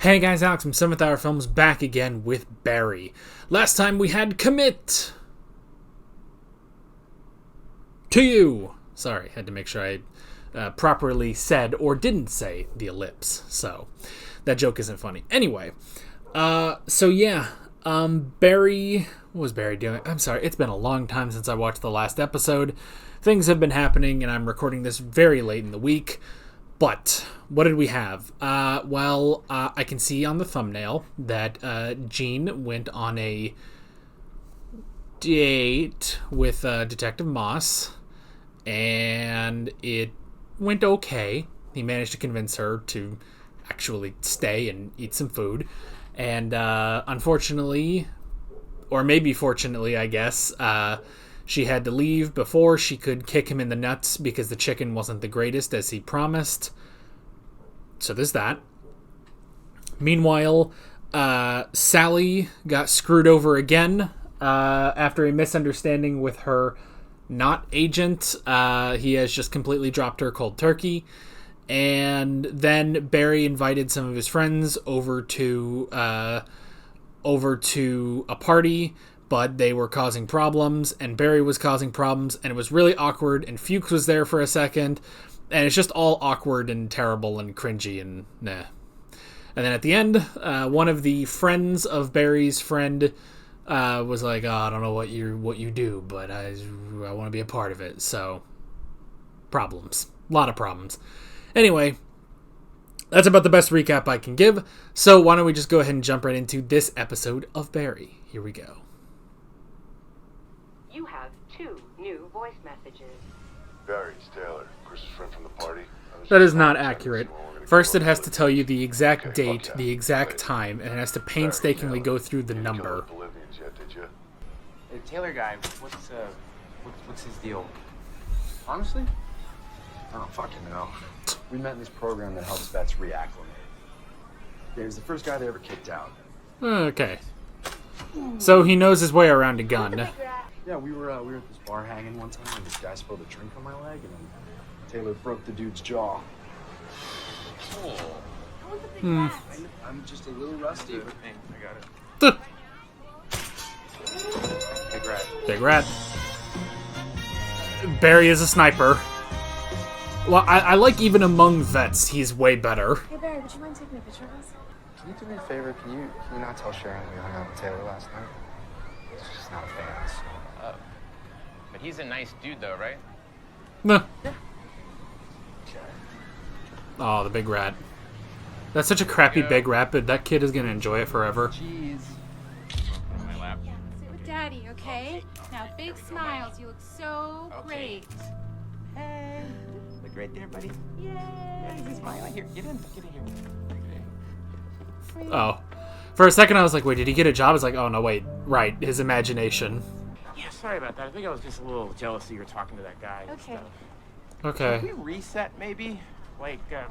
Hey guys, Alex from 7th Hour Films back again with Barry. Last time we had Commit to You. Sorry, had to make sure I properly said or didn't say the ellipse. So, that joke isn't funny. Anyway, Barry, what was Barry doing? I'm sorry, it's been a long time since I watched the last episode. Things have been happening and I'm recording this very late in the week. But, what did we have? I can see on the thumbnail that Jean went on a date with Detective Moss, and it went okay. He managed to convince her to actually stay and eat some food. And unfortunately, or maybe fortunately, I guess, she had to leave before she could kick him in the nuts because the chicken wasn't the greatest as he promised. So there's that. Meanwhile, Sally got screwed over again after a misunderstanding with her not agent. He has just completely dropped her cold turkey. And then Barry invited some of his friends over to a party, but they were causing problems, and Barry was causing problems, and it was really awkward, and Fuchs was there for a second, and it's just all awkward and terrible and cringy and nah. And then at the end, one of the friends of Barry's friend was like, I don't know what you do, but I want to be a part of it. So, problems. A lot of problems. Anyway, that's about the best recap I can give. So why don't we just go ahead and jump right into this episode of Barry. Here we go. You have 2 new voice messages. Barry, it's Taylor. Chris's friend from the party. That is not accurate. First, it has to tell you the exact date, the exact time, and it has to painstakingly go through the number. The Taylor guy, what's his deal? Honestly, I don't fucking know. We met in this program that helps vets reacclimate. He was the first guy they ever kicked out. Okay. So he knows his way around a gun. Yeah, we were at this bar hanging one time, and this guy spilled a drink on my leg, and then Taylor broke the dude's jaw. I'm just a little rusty, but I got it. Big rat. Big rat. Barry is a sniper. Well, I like even among vets, he's way better. Hey Barry, would you mind taking a picture of us? Can you do me a favor? Can you not tell Sharon we hung out with Taylor last night? She's just not a fan, so. But he's a nice dude, though, right? Nah. Okay. Oh, the big rat. That's such a crappy big rat, but that kid is going to enjoy it forever. Jeez. On my lap. Sit with Daddy, okay? Now, big smiles. You look so great. Hey. Look right there, buddy. Yay. Yeah, he's smiling. Here, get in here. Oh. For a second, I was like, wait, did he get a job? It's like, oh, no, wait. Right, his imagination. Yeah, sorry about that. I think I was just a little jealous that you were talking to that guy. Okay. Okay. Can we reset, maybe? Like, let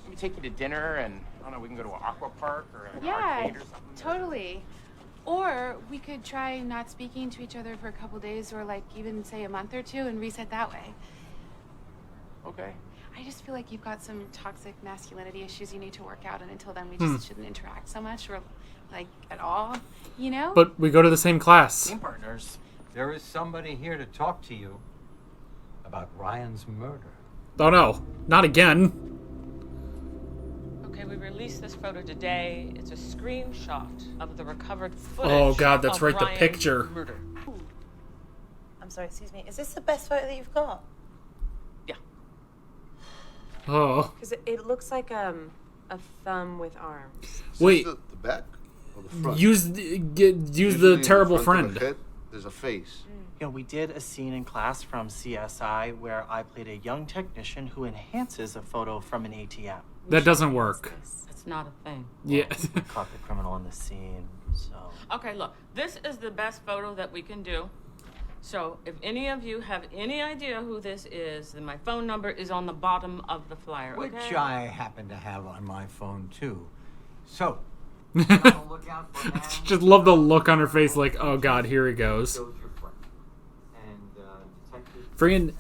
me take you to dinner, and, I don't know, we can go to an aqua park or an arcade or something. Totally. Or we could try not speaking to each other for a couple days, or like even say a month or 2 and reset that way. Okay. I just feel like you've got some toxic masculinity issues you need to work out, and until then we just shouldn't interact so much or like at all, you know? But we go to the same class. Team partners. There is somebody here to talk to you about Ryan's murder. Oh no, not again. Okay, we released this photo today. It's a screenshot of the recovered footage. Oh god, that's of right, the Ryan's picture. Murder. I'm sorry, excuse me. Is this the best photo that you've got? Yeah. Oh. Because it looks like a thumb with arms. Wait. The back or the front? Use the terrible friend. There's a face. You know, we did a scene in class from CSI where I played a young technician who enhances a photo from an ATM. That doesn't work. It's not a thing. Yeah. We caught the criminal in the scene, so... Okay, look. This is the best photo that we can do. So, if any of you have any idea who this is, then my phone number is on the bottom of the flyer, okay? Which I happen to have on my phone, too. So, be on the lookout for a man Just love the look on her face like, oh god, here he goes. who kills your friend. And, detective... Friggin'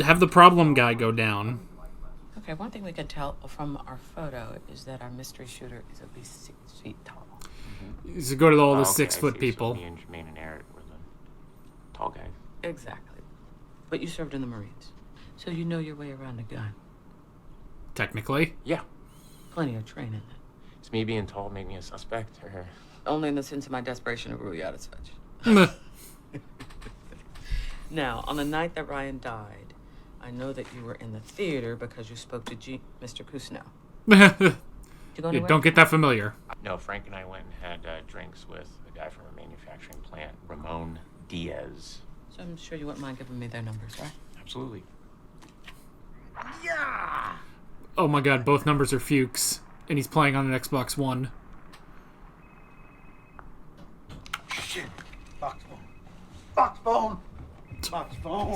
have the problem guy go down. Okay, one thing we can tell from our photo is that our mystery shooter is at least 6 feet tall. So go to all the Okay, 6 foot I see. people. So me and Jermaine and Eric were the tall guys. Exactly. But you served in the Marines, so you know your way around a gun. Technically. Yeah. Plenty of training then. It's me being tall make me a suspect, or... Only in the sense of my desperation to rule you out as such. Now, on the night that Ryan died, I know that you were in the theater because you spoke to Mr. Cousineau. Did you go anywhere? Don't get that familiar. No, Frank and I went and had drinks with a guy from a manufacturing plant, Ramon Diaz. So I'm sure you wouldn't mind giving me their numbers, right? Absolutely. Yeah! Oh my god, both numbers are Fuchs. And he's playing on an Xbox One. Shit. Box phone. Box phone. Box phone.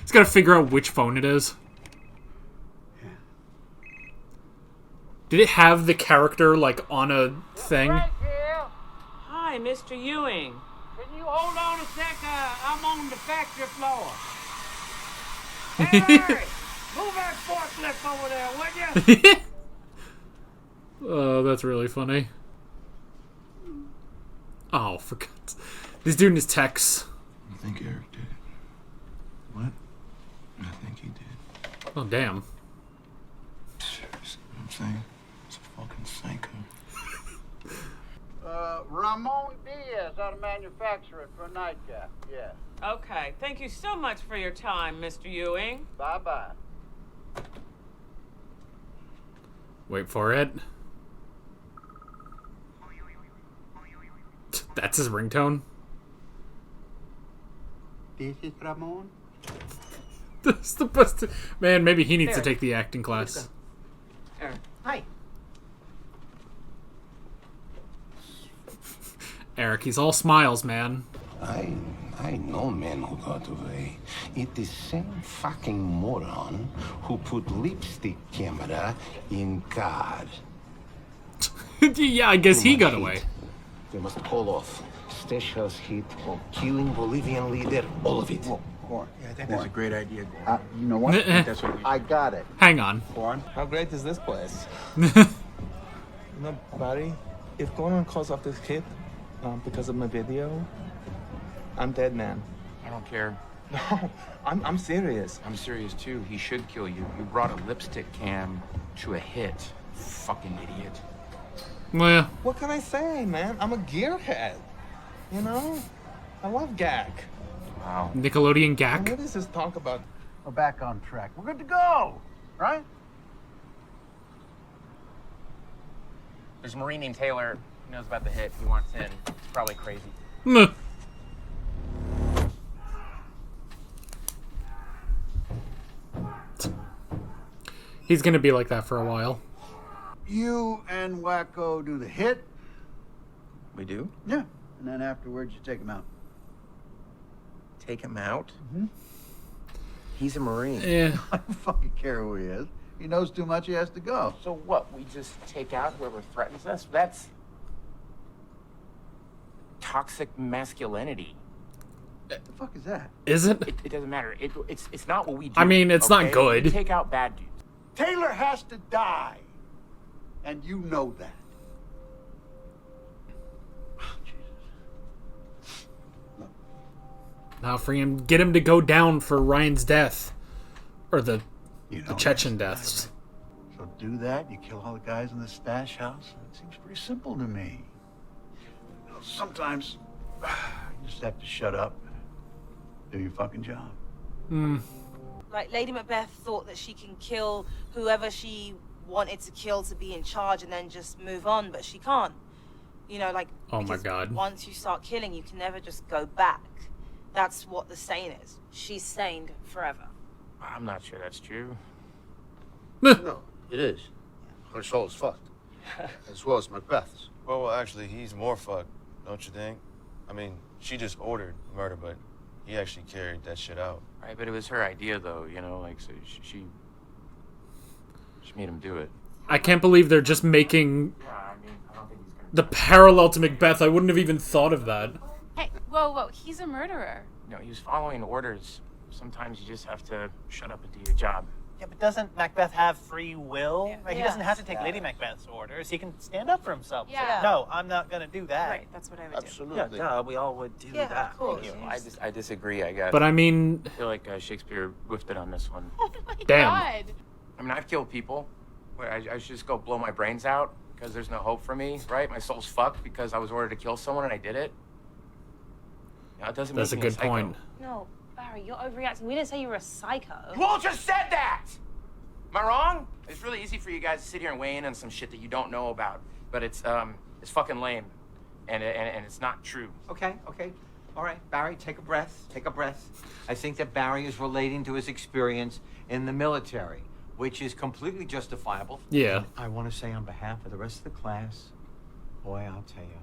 He's gotta figure out which phone it is. Yeah. Did it have the character, like, on a thing? Right here. Hi, Mr. Ewing. Can you hold on a sec? I'm on the factory floor. Hey, Larry, move that forklift over there, would you? Oh, that's really funny. Oh, for God's sake. This dude in his techs. I think Eric did it. What? I think he did. Oh, damn. Seriously, you know what I'm saying? It's a fucking psycho. Ramon Diaz out of manufacturing for a nightcap. Yeah. Okay, thank you so much for your time, Mr. Ewing. Bye-bye. Wait for it. That's his ringtone. This is Ramon. That's the best. Man, maybe he needs to Eric. take the acting class. Eric. Hi. Eric, he's all smiles, man. I know men who got away. It is same fucking moron who put lipstick camera in car. Yeah, I guess he got Heat. away. They must call off. Stash house hit, killing Bolivian leader, all of it. Corn. Yeah, I think that's a great idea, Gordon. You know what? That's what we I got it. Hang on. Corn. How great is this place? No, Barry, if Gordon calls off this hit because of my video, I'm dead, man. I don't care. No, I'm serious. I'm serious, too. He should kill you. You brought a lipstick cam to a hit. Fucking idiot. Well, What can I say, man? I'm a gearhead. You know? I love gag. Wow. Nickelodeon And Gak. what is this talk about? We're back on track. We're good to go, right? There's a Marine named Taylor. He knows about the hit. He wants in. Probably crazy. Meh. He's gonna be like that for a while. You and Wacko do the hit. We do? Yeah. And then afterwards, you take him out. Take him out? Mm-hmm. He's a Marine. Yeah. I don't fucking care who he is. He knows too much, he has to go. So what? We just take out whoever threatens us? That's toxic masculinity. The fuck is that? Is it? It doesn't matter. It's not what we do. I mean, it's not okay? good. We take out bad dudes. Taylor has to die. And you know that. Now for him, get him to go down for Ryan's death, or the You know the Chechen deaths. So do that, you kill all the guys in the stash house. It seems pretty simple to me. You know, sometimes you just have to shut up, do your fucking job. Hmm. Like Lady Macbeth thought that she can kill whoever she wanted to kill to be in charge and then just move on, but she can't. You know, like, Oh my because God. once you start killing, you can never just go back. That's what the stain is. She's stained forever. I'm not sure that's true. No, it is. Her soul is fucked. As well as Macbeth's. Well, actually, he's more fucked, don't you think? I mean, she just ordered murder, but he actually carried that shit out. Right, but it was her idea, though. You know, like so she made him do it. I can't believe they're just making Yeah, I mean, I don't think he's gonna. the parallel to Macbeth. I wouldn't have even thought of that. Hey, whoa, he's a murderer. No, he was following orders. Sometimes you just have to shut up and do your job. Yeah, but doesn't Macbeth have free will? Yeah. Right? He doesn't have to take Lady Macbeth's orders. He can stand up for himself. Yeah. No, I'm not gonna do that. Right, that's what I would Absolutely. Yeah, we all would do Yeah, that. of course. You know, I disagree, I guess. But I mean, I feel like Shakespeare whiffed it on this one. Oh my Damn. god. I mean, I've killed people. Where I should just go blow my brains out because there's no hope for me, right? My soul's fucked because I was ordered to kill someone and I did it. You know, it doesn't that's a make me good psycho. point. No, Barry, you're overreacting. We didn't say you were a psycho. You all just said that! Am I wrong? It's really easy for you guys to sit here and weigh in on some shit that you don't know about, but it's fucking lame, and it's not true. Okay. All right, Barry, take a breath. Take a breath. I think that Barry is relating to his experience in the military, which is completely justifiable. Yeah. And I want to say on behalf of the rest of the class, boy, I'll tell you,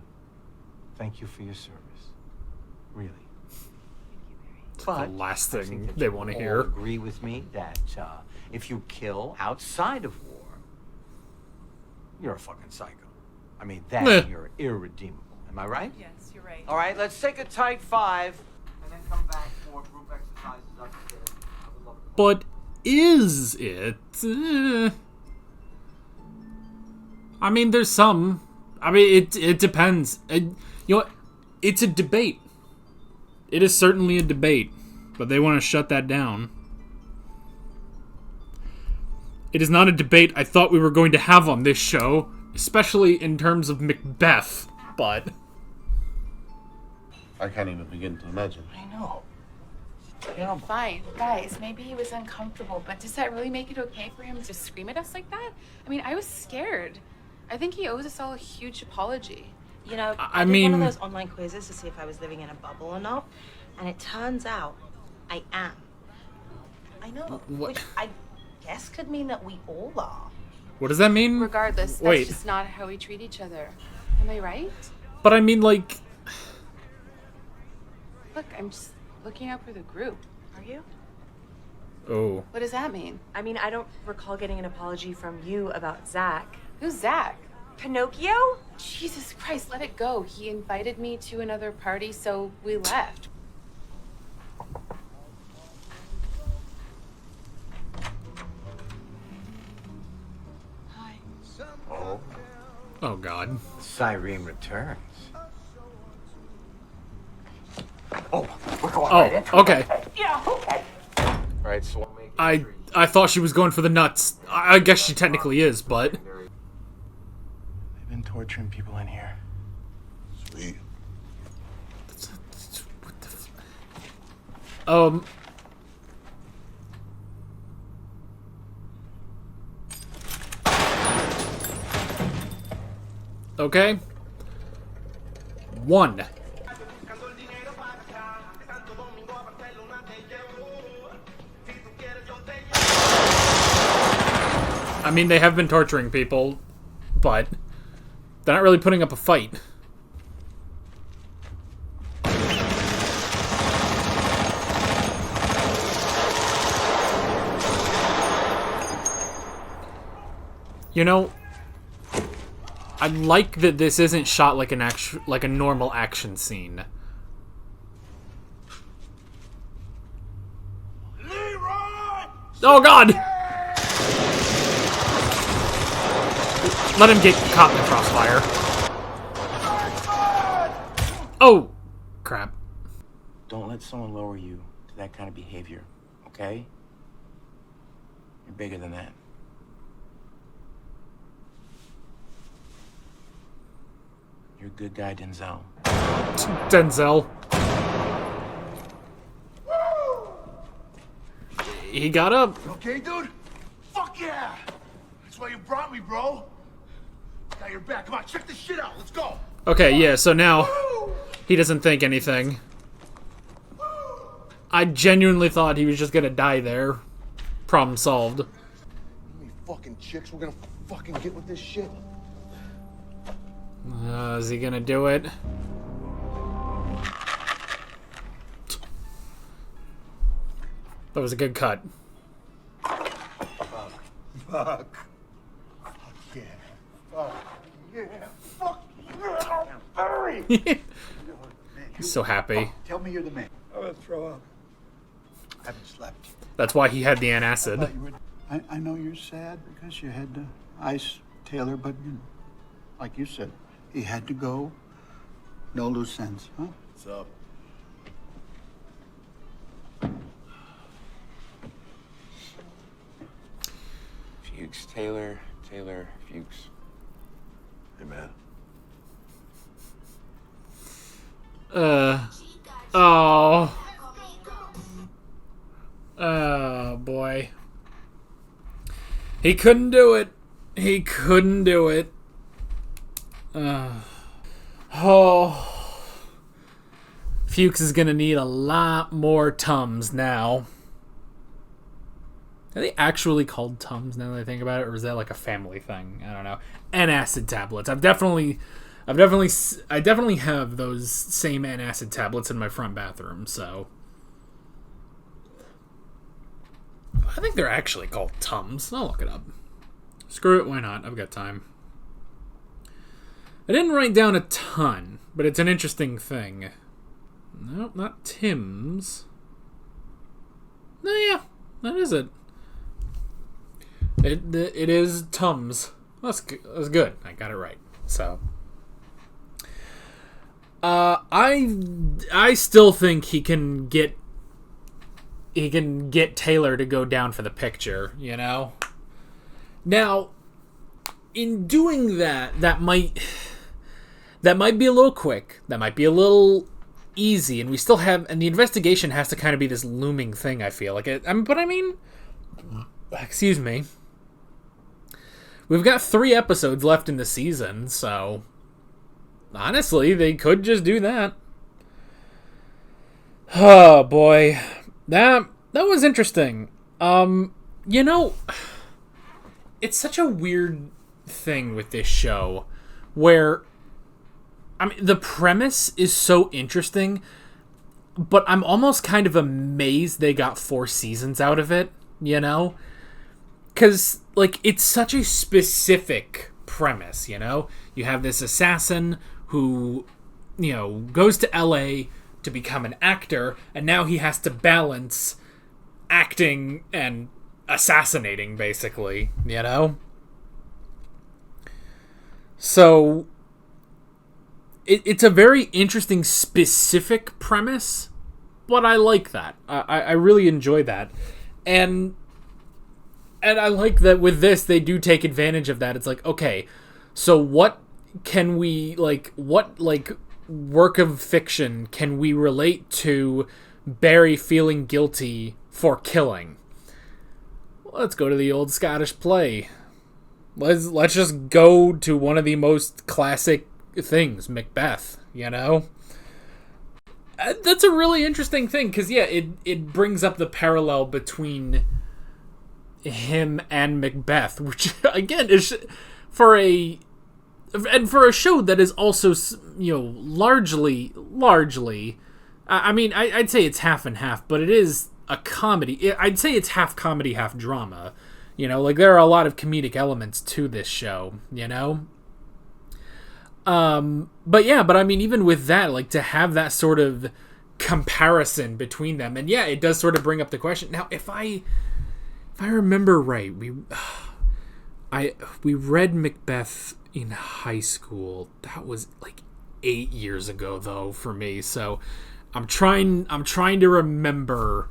thank you for your service. Really. It's But the last I think thing that they you want to all hear. agree with me that if you kill outside of war, you're a fucking psycho. I mean, that Meh. you're irredeemable. Am I right? Yes, you're right. All right, let's take a tight 5 and then come back for group exercises upstairs. I would love it. But is it? I mean, there's some. I mean, it depends. You know what? It's a debate. It is certainly a debate, but they want to shut that down. It is not a debate I thought we were going to have on this show, especially in terms of Macbeth, but... I can't even begin to imagine. I know. Fine, guys, maybe he was uncomfortable, but does that really make it okay for him to scream at us like that? I mean, I was scared. I think he owes us all a huge apology. You know, I did mean- one of those online quizzes to see if I was living in a bubble or not, and it turns out I am. I know, What? which I guess could mean that we all are. What does that mean? Regardless, that's Wait. just not how we treat each other. Am I right? But I mean, like... Look, I'm just looking out for the group. Are you? Oh. What does that mean? I mean, I don't recall getting an apology from you about Zach. Who's Zach? Pinocchio? Jesus Christ, let it go. He invited me to another party, so we left. Hi. Oh, God. Cyrene returns. Oh, we're going Oh, right into okay. it. Yeah, okay. All right, so I'll make I thought she was going for the nuts. I guess she technically is, but... They've been torturing people in here. Sweet. Okay. 1. I mean, they have been torturing people, but they're not really putting up a fight. You know, I like that this isn't shot like like a normal action scene. Oh God! Let him get caught in the crossfire. Oh, crap. Don't let someone lower you to that kind of behavior, okay? You're bigger than that. You're a good guy, Denzel. Denzel. He got up. You okay, dude? Fuck yeah! That's why you brought me, bro. Got your back. Come on, check this shit out. Let's go. Okay, yeah, so now he doesn't think anything. I genuinely thought he was just gonna die there. Problem solved. How many fucking chicks we're gonna fucking get with this shit? Is he gonna do it? That was a good cut. Fuck. Fuck yeah. Fuck yeah. Fuck yeah. Barry! He's so happy. Tell me you're the man. I'm gonna throw up. I haven't slept. That's why he had the antacid. I know you're sad because you had to ice Taylor, but like you said, he had to go. No loose ends, huh? What's up? Fuchs, Taylor, Fuchs. Hey, man. Oh. Oh, boy. He couldn't do it. He couldn't do it. Oh. Fuchs is gonna need a lot more Tums now. Are they actually called Tums now that I think about it, or is that like a family thing? I don't know. Antacid tablets. I definitely have those same antacid tablets in my front bathroom. So I think they're actually called Tums. I'll look it up. Screw it, why not? I've got time. I didn't write down a ton, but it's an interesting thing. Nope, not Tim's. No, yeah, that is it. It is Tums. That's good. I got it right. So, I still think he can get Taylor to go down for the picture. You know. Now, in doing that, that might be a little quick. That might be a little easy, and we still have, and the investigation has to kind of be this looming thing. I feel like it. But I mean, excuse me. We've got 3 episodes left in the season, so honestly, they could just do that. Oh boy, that was interesting. You know, it's such a weird thing with this show, where, I mean, the premise is so interesting, but I'm almost kind of amazed they got 4 seasons out of it. You know. Because, like, it's such a specific premise, you know? You have this assassin who, you know, goes to LA to become an actor, and now he has to balance acting and assassinating, basically, you know? So, it's a very interesting, specific premise, but I like that. I really enjoy that. And I like that with this, they do take advantage of that. It's like, okay, so what can we, what work of fiction can we relate to Barry feeling guilty for killing? Let's go to the old Scottish play. Let's just go to one of the most classic things, Macbeth, you know? That's a really interesting thing, because, yeah, it brings up the parallel between him and Macbeth, which again is for a show that is also, you know, largely I mean, I'd say it's half and half, but it is a comedy. I'd say it's half comedy, half drama, you know, like there are a lot of comedic elements to this show, you know. But I mean, even with that, like, to have that sort of comparison between them, and yeah, it does sort of bring up the question. Now, if I remember right, we read Macbeth in high school. That was like 8 years ago, though, for me. So I'm trying to remember.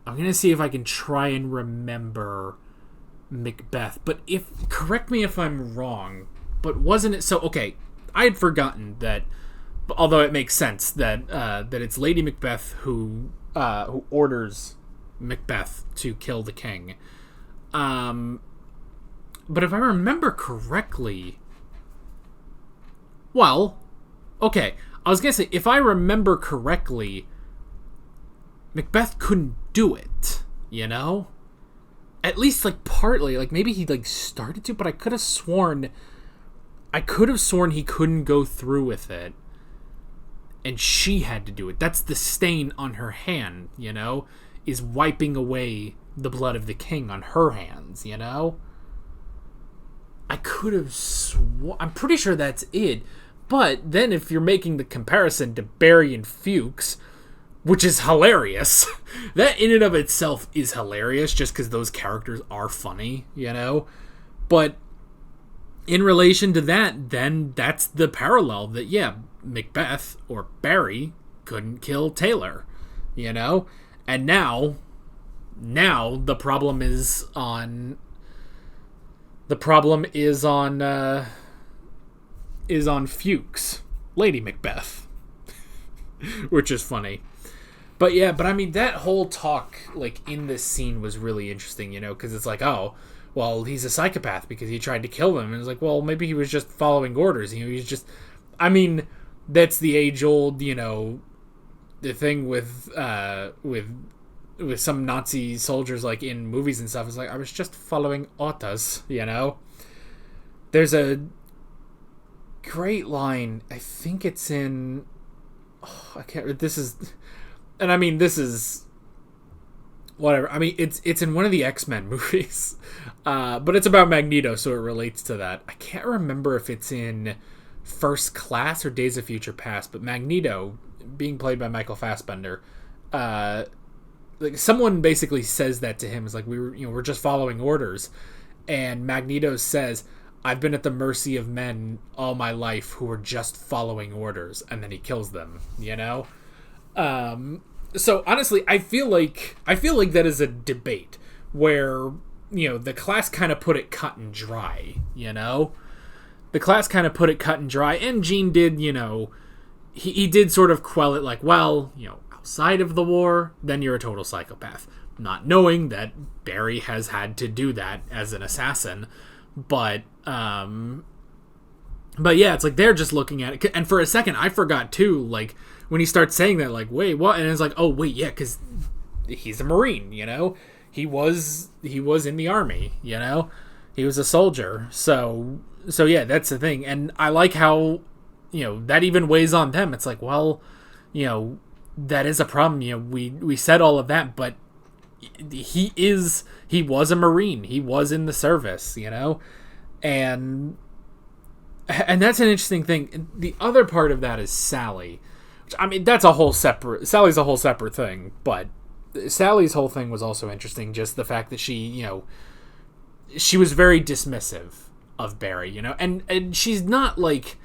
I'm gonna see if I can try and remember Macbeth. But correct me if I'm wrong. But wasn't it so? Okay, I had forgotten that. Although it makes sense that it's Lady Macbeth who orders Macbeth to kill the king. But if I remember correctly, well, okay, I was gonna say, if I remember correctly, Macbeth couldn't do it, you know? At least, like, partly, like, maybe he, like, started to, but I could have sworn he couldn't go through with it, and she had to do it. That's the stain on her hand, you know? Is wiping away the blood of the king on her hands, you know? I could have sworn... I'm pretty sure that's it. But then if you're making the comparison to Barry and Fuchs, which is hilarious. That in and of itself is hilarious, just because those characters are funny, you know? But in relation to that, then that's the parallel that, yeah, Macbeth, or Barry, couldn't kill Taylor, you know? And now the problem is on Fuchs, Lady Macbeth, which is funny. But yeah, I mean, that whole talk, like, in this scene was really interesting, you know, because it's like, oh, well, he's a psychopath because he tried to kill them. And it's like, well, maybe he was just following orders. You know, he's just, I mean, that's the age-old, you know, the thing with some Nazi soldiers, like, in movies and stuff. It's like, I was just following orders, you know? There's a great line, I think it's in, this is whatever. I mean, it's in one of the X-Men movies, but it's about Magneto, so it relates to that. I can't remember if it's in First Class or Days of Future Past, but Magneto, being played by Michael Fassbender, like, someone basically says that to him. It's like, we're just following orders, and Magneto says, I've been at the mercy of men all my life who are just following orders, and then he kills them, you know? So honestly, I feel like that is a debate where, you know, the class kind of put it cut and dry, you know? The class kind of put it cut and dry, and Gene did, you know, he did sort of quell it, like, well, you know, outside of the war, then you're a total psychopath. Not knowing that Barry has had to do that as an assassin, but yeah, it's like they're just looking at it, and for a second I forgot too, like, when he starts saying that, like, wait, what? And it's like, oh wait, yeah, because he's a Marine, you know, he was in the army, you know, he was a soldier, so yeah, that's the thing. And I like how, you know, that even weighs on them. It's like, well, you know, that is a problem, you know, we said all of that, but he was a Marine, he was in the service, you know, and that's an interesting thing. The other part of that is Sally, which, I mean, Sally's a whole separate thing, but Sally's whole thing was also interesting, just the fact that she, you know, she was very dismissive of Barry, you know, and she's not like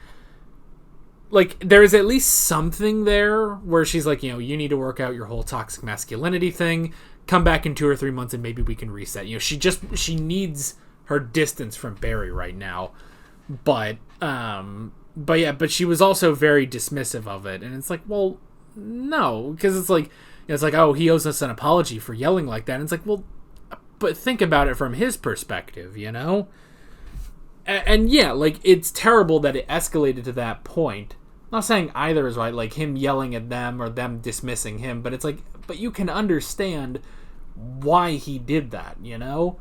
there's at least something there where she's like, you know, you need to work out your whole toxic masculinity thing, come back in 2 or 3 months and maybe we can reset. You know, she needs her distance from Barry right now, but she was also very dismissive of it, and it's like, well, no, because it's like, oh, he owes us an apology for yelling like that, and it's like, well, but think about it from his perspective, you know? And yeah, like, it's terrible that it escalated to that point. I'm not saying either is right, like him yelling at them or them dismissing him, but it's like, but you can understand why he did that, you know?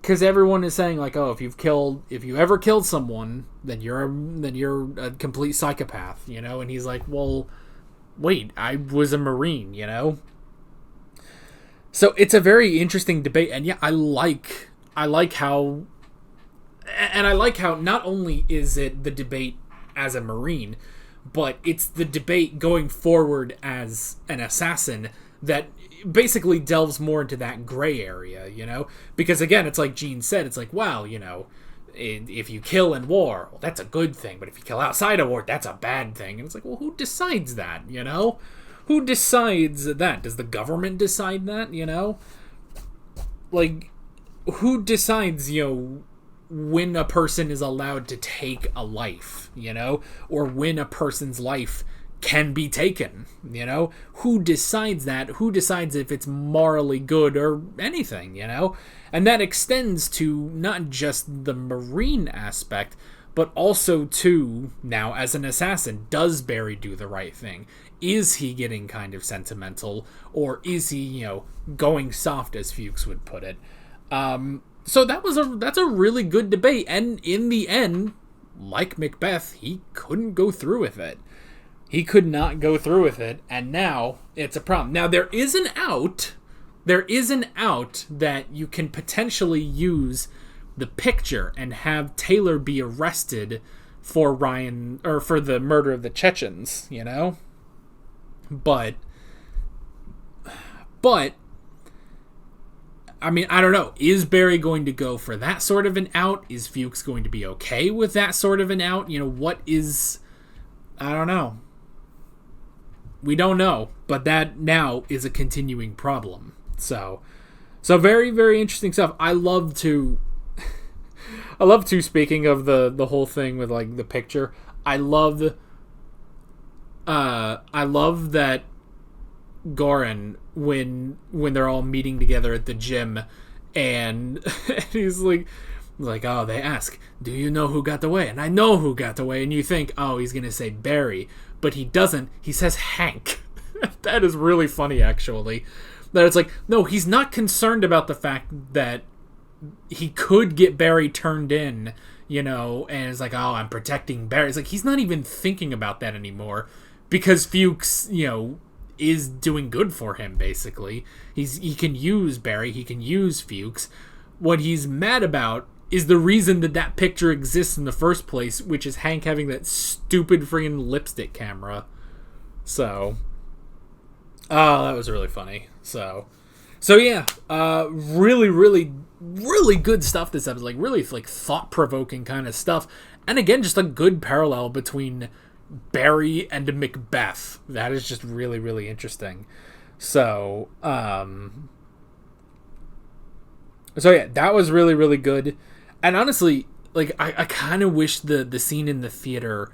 Because everyone is saying, like, oh, if you ever killed someone, then you're a complete psychopath, you know? And he's like, well, wait, I was a Marine, you know? So it's a very interesting debate, and yeah, I like how not only is it the debate as a Marine, but it's the debate going forward as an assassin that basically delves more into that gray area, you know? Because again, it's like Gene said, it's like, well, you know, if you kill in war, well, that's a good thing, but if you kill outside of war, that's a bad thing. And it's like, well, who decides that, you know? Who decides that? Does the government decide that, you know? Like, who decides, you know, when a person is allowed to take a life, you know? Or when a person's life can be taken, you know? Who decides that? Who decides if it's morally good or anything, you know? And that extends to not just the Marine aspect, but also to, now as an assassin, does Barry do the right thing? Is he getting kind of sentimental, or is he, you know, going soft, as Fuchs would put it? So that's a really good debate, and in the end, like Macbeth, he couldn't go through with it. He could not go through with it, and now it's a problem. Now there is an out that you can potentially use the picture and have Taylor be arrested for for the murder of the Chechens, you know? But But, I mean, I don't know. Is Barry going to go for that sort of an out? Is Fuchs going to be okay with that sort of an out? You know, what is... I don't know. We don't know. But that now is a continuing problem. So very, very interesting stuff. I love to, speaking of the whole thing with, like, the picture, I love that Goran, when they're all meeting together at the gym, and he's like, oh, they ask, do you know who got away? And I know who got away. And you think, oh, he's going to say Barry. But he doesn't. He says Hank. That is really funny, actually. That it's like, no, he's not concerned about the fact that he could get Barry turned in, you know, and it's like, oh, I'm protecting Barry. It's like, he's not even thinking about that anymore because Fuchs, you know, is doing good for him, basically. He can use Barry, he can use Fuchs. What he's mad about is the reason that picture exists in the first place, which is Hank having that stupid freaking lipstick camera. So, oh, that was really funny. So yeah, really, really, really good stuff this episode. Like, really, like, thought-provoking kind of stuff. And again, just a good parallel between Barry and Macbeth. That is just really, really interesting. So yeah, that was really, really good. And honestly, like, I kind of wish the scene in the theater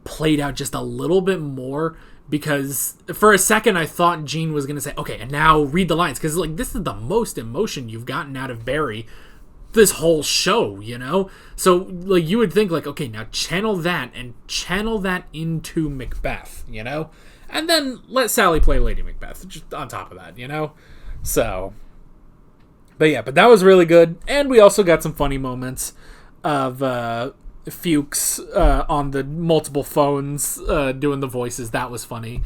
played out just a little bit more, because for a second I thought Gene was going to say, okay, and now read the lines, because, like, this is the most emotion you've gotten out of Barry this whole show, you know? So, like, you would think, like, okay, now channel that and channel that into Macbeth, you know? And then let Sally play Lady Macbeth, just on top of that, you know? So, but yeah, but that was really good. And we also got some funny moments of Fuchs on the multiple phones doing the voices. That was funny.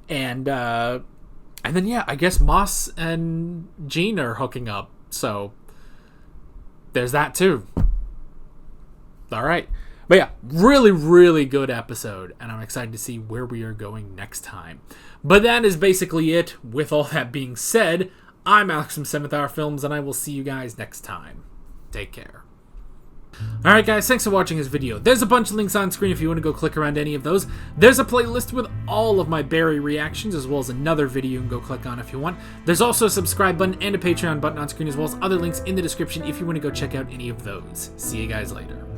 And then, yeah, I guess Moss and Gene are hooking up. So there's that too. All right. But yeah, really, really good episode. And I'm excited to see where we are going next time. But that is basically it. With all that being said, I'm Alex from 7th Hour Films, and I will see you guys next time. Take care. Alright guys, thanks for watching this video. There's a bunch of links on screen if you want to go click around any of those. There's a playlist with all of my Barry reactions, as well as another video you can go click on if you want. There's also a subscribe button and a Patreon button on screen, as well as other links in the description if you want to go check out any of those. See you guys later.